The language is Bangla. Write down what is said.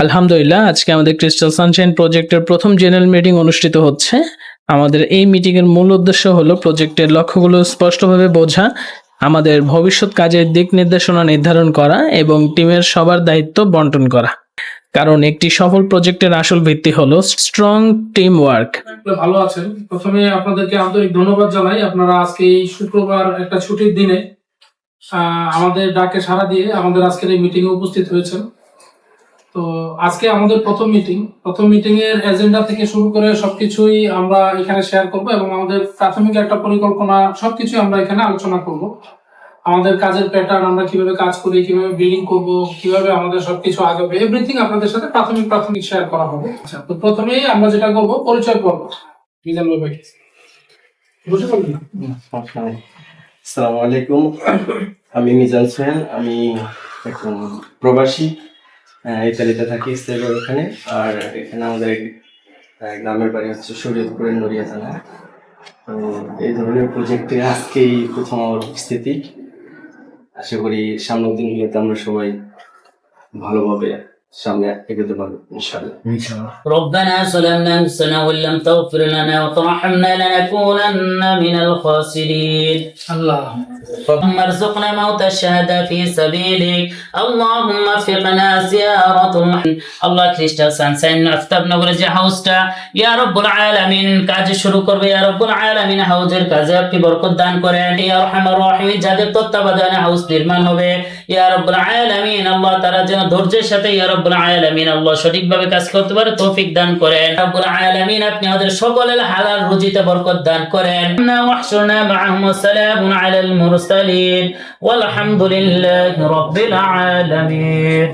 আলহামদুলিল্লাহ, আজকে আমাদের ক্রিস্টাল সানশাইন প্রজেক্টের প্রথম জেনারেল মিটিং অনুষ্ঠিত হচ্ছে। আমাদের এই মিটিং এর মূল উদ্দেশ্য হলো প্রজেক্টের লক্ষ্যগুলো স্পষ্টভাবে বোঝা, আমাদের ভবিষ্যৎ কাজের দিক নির্দেশনা নির্ধারণ করা এবং টিমের সবার দায়িত্ব বন্টন করা। কারণ একটি সফল প্রজেক্টের আসল ভিত্তি হলো স্ট্রং টিম ওয়ার্ক। ভালো আছেন। প্রথমে আপনাদেরকে আন্তরিক ধন্যবাদ জানাই, আপনারা আজকে এই শুক্রবার একটা ছুটির দিনে আমাদের ডাকে সাড়া দিয়ে আমাদের আজকের এই মিটিং এ উপস্থিত হয়েছেন। তো আজকে আমাদের প্রথম মিটিং এর এজেন্ডা থেকে শুরু করে সবকিছুই আমরা এখানে শেয়ার করব এবং আমাদের প্রাথমিক একটা পরিকল্পনা সবকিছু আমরা এখানে আলোচনা করব। আমাদের কাজের প্যাটার্ন, আমরা কিভাবে কাজ করি, কিভাবে বিলিং করব, কিভাবে আমাদের সবকিছু আগাবে, এভরিথিং আপনাদের সাথে প্রাথমিক শেয়ার করা হবে। আচ্ছা, তো প্রথমেই আমরা যেটা করব পরিচয় পর্ব। মিজান ভাই বুঝতে পারলেন? আসসালামু আলাইকুম, আমি মিজান সোহেল। আমি এখন প্রবাসী, ইতালিতে থাকি, ইস্তানবুল ওখানে। আর এখানে আমাদের গ্রামের বাড়ি হচ্ছে শরীয়তপুরের নড়িয়া থানা। তো এই ধরনের প্রজেক্টে আজকেই প্রথম আমার উপস্থিতি। আশা করি সামনের দিনগুলোতে আমরা সবাই ভালোভাবে সামনে এগোতে পারবো ইনশাআল্লাহ। ربنا ظلمنا أنفسنا وإن لم تغفر لنا وترحمنا لنكونن من الخاسرين. اللهم ارزقنا موت الشهادة في سبيلك. اللهم وفقنا زيارة الله ক্রিস্টাল সানশাইন আফতাবনগরের যে হাউসটা ইয়া রব্বুল আলামিন কাজ শুরু করবে, ইয়া রব্বুল আলামিন হাউজের কাজে আপনি বরকত দান করেন। ইয়া আরহামার রাহিমিন যাদের তত্ত্বাবধানে হাউস নির্মাণ হবে ইয়া রব্বুল আলামিন আল্লাহ তাআলা যেন ধৈর্যের সাথে ইয়া রব্বুল আলামিন আল্লাহ সঠিকভাবে কাজ করতে পারে তৌফিক দান করেন। রব্বুল আলামিন আপনি আমাদের সকলের হালাল রুজিতে বরকত দান করেন। ওয়াহশুরনা মাআহুম সালামুন আলাল মুরসালিন ওয়ালহামদুলিল্লাহি রাব্বিল আলামিন।